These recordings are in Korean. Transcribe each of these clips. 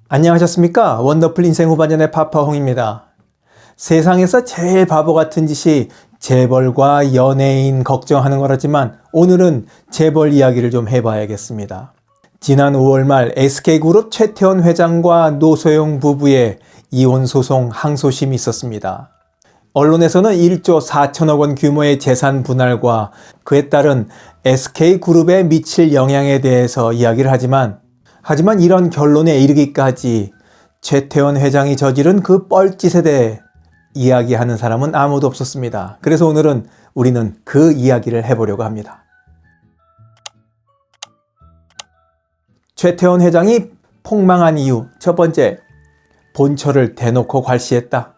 안녕하셨습니까? 원더풀 인생 후반전의 파파홍입니다. 세상에서 제일 바보 같은 짓이 재벌과 연예인 걱정하는 거라지만 오늘은 재벌 이야기를 좀 해봐야겠습니다. 지난 5월 말 SK그룹 최태원 회장과 노소영 부부의 이혼소송 항소심이 있었습니다. 언론에서는 1조 4천억 원 규모의 재산 분할과 그에 따른 SK그룹에 미칠 영향에 대해서 이야기를 하지만 이런 결론에 이르기까지 최태원 회장이 저지른 그 뻘짓에 대해 이야기하는 사람은 아무도 없었습니다. 그래서 오늘은 우리는 그 이야기를 해보려고 합니다. 최태원 회장이 폭망한 이유, 첫 번째, 본처를 대놓고 괄시했다.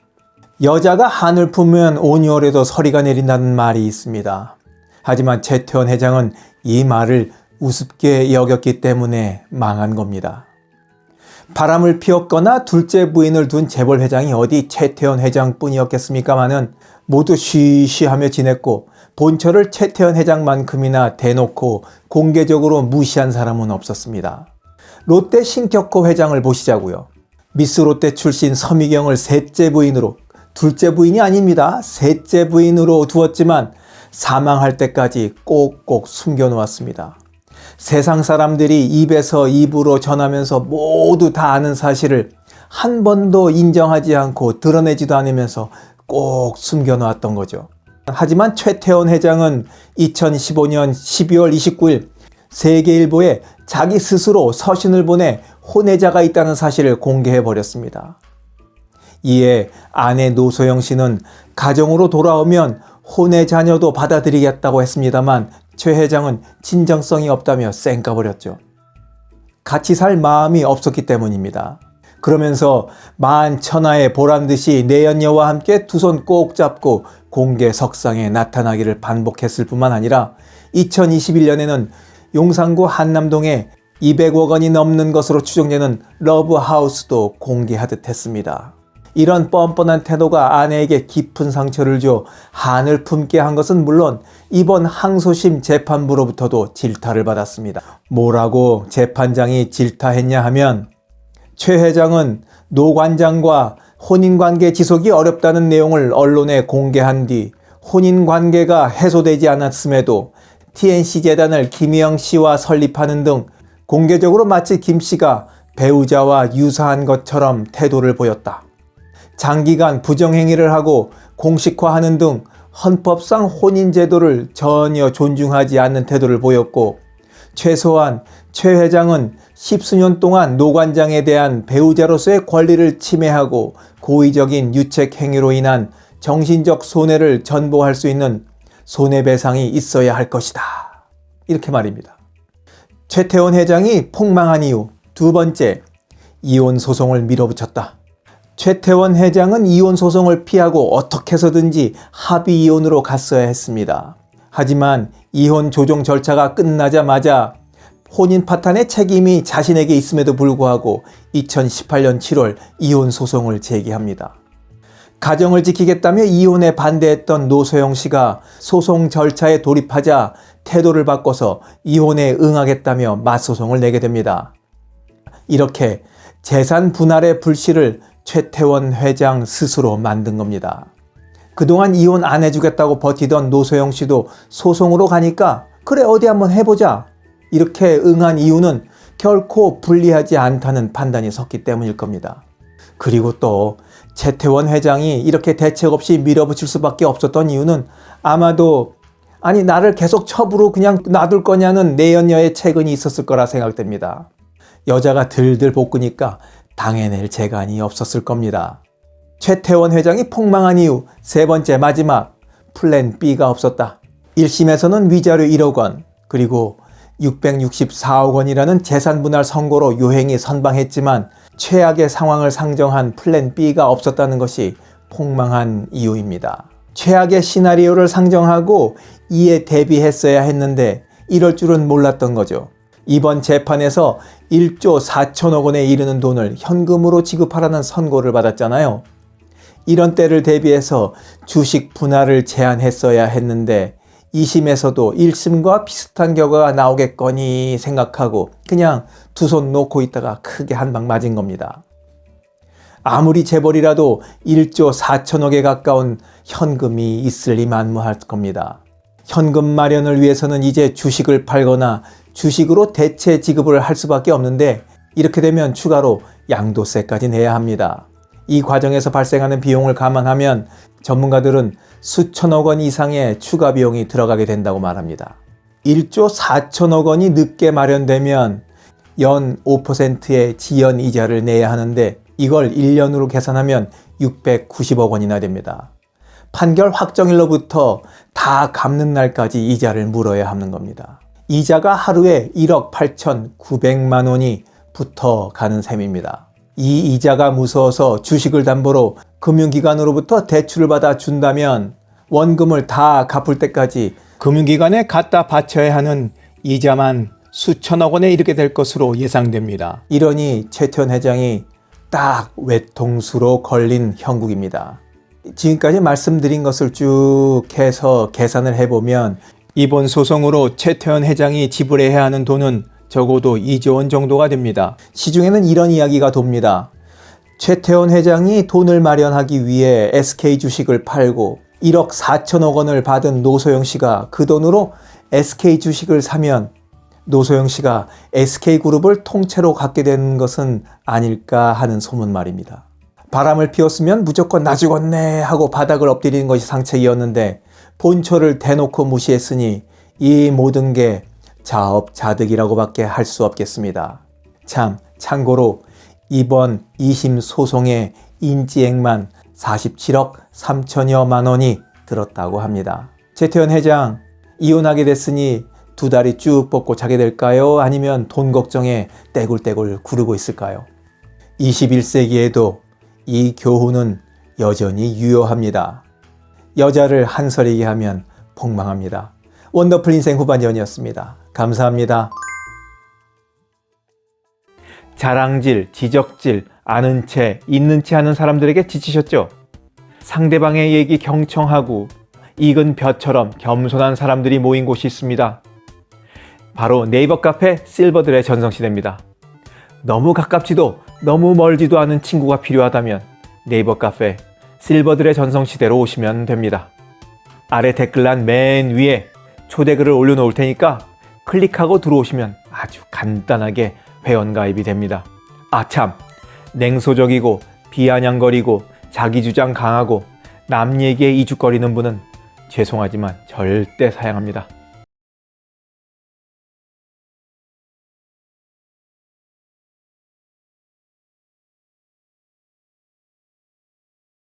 여자가 한을 품으면 온유월에도 서리가 내린다는 말이 있습니다. 하지만 최태원 회장은 이 말을 우습게 여겼기 때문에 망한 겁니다. 바람을 피웠거나 둘째 부인을 둔 재벌 회장이 어디 최태원 회장뿐이었겠습니까마는 모두 쉬쉬하며 지냈고 본처를 최태원 회장만큼이나 대놓고 공개적으로 무시한 사람은 없었습니다. 롯데 신격호 회장을 보시자고요. 미스 롯데 출신 서미경을 셋째 부인으로, 둘째 부인이 아닙니다. 셋째 부인으로 두었지만 사망할 때까지 꼭꼭 숨겨놓았습니다. 세상 사람들이 입에서 입으로 전하면서 모두 다 아는 사실을 한 번도 인정하지 않고 드러내지도 않으면서 꼭 숨겨놓았던 거죠. 하지만 최태원 회장은 2015년 12월 29일 세계일보에 자기 스스로 서신을 보내 혼외자가 있다는 사실을 공개해버렸습니다. 이에 아내 노소영 씨는 가정으로 돌아오면 혼외 자녀도 받아들이겠다고 했습니다만 최 회장은 진정성이 없다며 쌩까버렸죠. 같이 살 마음이 없었기 때문입니다. 그러면서 만천하에 보란듯이 내연녀와 함께 두 손 꼭 잡고 공개 석상에 나타나기를 반복했을 뿐만 아니라 2021년에는 용산구 한남동에 200억 원이 넘는 것으로 추정되는 러브하우스도 공개하듯 했습니다. 이런 뻔뻔한 태도가 아내에게 깊은 상처를 줘 한을 품게 한 것은 물론 이번 항소심 재판부로부터도 질타를 받았습니다. 뭐라고 재판장이 질타했냐 하면 최 회장은 노 관장과 혼인관계 지속이 어렵다는 내용을 언론에 공개한 뒤 혼인관계가 해소되지 않았음에도 TNC재단을 김희영 씨와 설립하는 등 공개적으로 마치 김 씨가 배우자와 유사한 것처럼 태도를 보였다. 장기간 부정행위를 하고 공식화하는 등 헌법상 혼인제도를 전혀 존중하지 않는 태도를 보였고 최소한 최 회장은 십수년 동안 노 관장에 대한 배우자로서의 권리를 침해하고 고의적인 유책 행위로 인한 정신적 손해를 전보할 수 있는 손해배상이 있어야 할 것이다. 이렇게 말입니다. 최태원 회장이 폭망한 이유, 두 번째, 이혼 소송을 밀어붙였다. 최태원 회장은 이혼 소송을 피하고 어떻게 해서든지 합의 이혼으로 갔어야 했습니다. 하지만 이혼 조정 절차가 끝나자마자 혼인 파탄의 책임이 자신에게 있음에도 불구하고 2018년 7월 이혼 소송을 제기합니다. 가정을 지키겠다며 이혼에 반대했던 노소영 씨가 소송 절차에 돌입하자 태도를 바꿔서 이혼에 응하겠다며 맞소송을 내게 됩니다. 이렇게 재산 분할의 불씨를 최태원 회장 스스로 만든 겁니다. 그동안 이혼 안 해주겠다고 버티던 노소영 씨도 소송으로 가니까 그래 어디 한번 해보자 이렇게 응한 이유는 결코 불리하지 않다는 판단이 섰기 때문일 겁니다. 그리고 또 최태원 회장이 이렇게 대책 없이 밀어붙일 수밖에 없었던 이유는 아마도 나를 계속 첩으로 그냥 놔둘 거냐는 내연녀의 채근이 있었을 거라 생각됩니다. 여자가 들들 볶으니까 당해낼 재간이 없었을 겁니다. 최태원 회장이 폭망한 이유, 세 번째 마지막, 플랜 B가 없었다. 1심에서는 위자료 1억 원, 그리고 664억 원이라는 재산 분할 선고로 요행이 선방했지만 최악의 상황을 상정한 플랜 B가 없었다는 것이 폭망한 이유입니다. 최악의 시나리오를 상정하고 이에 대비했어야 했는데 이럴 줄은 몰랐던 거죠. 이번 재판에서 1조 4천억 원에 이르는 돈을 현금으로 지급하라는 선고를 받았잖아요. 이런 때를 대비해서 주식 분할을 제한했어야 했는데 2심에서도 1심과 비슷한 결과가 나오겠거니 생각하고 그냥 두 손 놓고 있다가 크게 한 방 맞은 겁니다. 아무리 재벌이라도 1조 4천억에 가까운 현금이 있을리 만무할 겁니다. 현금 마련을 위해서는 이제 주식을 팔거나 주식으로 대체 지급을 할 수밖에 없는데 이렇게 되면 추가로 양도세까지 내야 합니다. 이 과정에서 발생하는 비용을 감안하면 전문가들은 수천억 원 이상의 추가 비용이 들어가게 된다고 말합니다. 1조 4천억 원이 늦게 마련되면 연 5%의 지연 이자를 내야 하는데 이걸 1년으로 계산하면 690억 원이나 됩니다. 판결 확정일로부터 다 갚는 날까지 이자를 물어야 하는 겁니다. 이자가 하루에 1억 8,900만 원이 붙어가는 셈입니다. 이 이자가 무서워서 주식을 담보로 금융기관으로부터 대출을 받아 준다면 원금을 다 갚을 때까지 금융기관에 갖다 바쳐야 하는 이자만 수천억 원에 이르게 될 것으로 예상됩니다. 이러니 최태원 회장이 딱 외통수로 걸린 형국입니다. 지금까지 말씀드린 것을 쭉 해서 계산을 해보면 이번 소송으로 최태원 회장이 지불해야 하는 돈은 적어도 2조 원 정도가 됩니다. 시중에는 이런 이야기가 돕니다. 최태원 회장이 돈을 마련하기 위해 SK 주식을 팔고 1억 4천억 원을 받은 노소영 씨가 그 돈으로 SK 주식을 사면 노소영 씨가 SK그룹을 통째로 갖게 된 것은 아닐까 하는 소문 말입니다. 바람을 피웠으면 무조건 나 죽었네 하고 바닥을 엎드리는 것이 상책이었는데 본처를 대놓고 무시했으니 이 모든 게 자업자득이라고밖에 할 수 없겠습니다. 참고로 이번 2심 소송의 인지액만 47억 3천여만 원이 들었다고 합니다. 최태원 회장 이혼하게 됐으니 두 다리 쭉 뻗고 자게 될까요? 아니면 돈 걱정에 떼굴떼굴 구르고 있을까요? 21세기에도 이 교훈은 여전히 유효합니다. 여자를 한서리게 하면 폭망합니다. 원더풀 인생 후반전이었습니다. 감사합니다. 자랑질, 지적질, 아는 채, 있는 채 하는 사람들에게 지치셨죠? 상대방의 얘기 경청하고 익은 벼처럼 겸손한 사람들이 모인 곳이 있습니다. 바로 네이버 카페 실버들의 전성시대입니다. 너무 가깝지도 너무 멀지도 않은 친구가 필요하다면 네이버 카페 실버들의 전성시대로 오시면 됩니다. 아래 댓글란 맨 위에 초대글을 올려놓을 테니까 클릭하고 들어오시면 아주 간단하게 회원가입이 됩니다. 아참, 냉소적이고 비아냥거리고 자기주장 강하고 남 얘기에 이죽거리는 분은 죄송하지만 절대 사양합니다.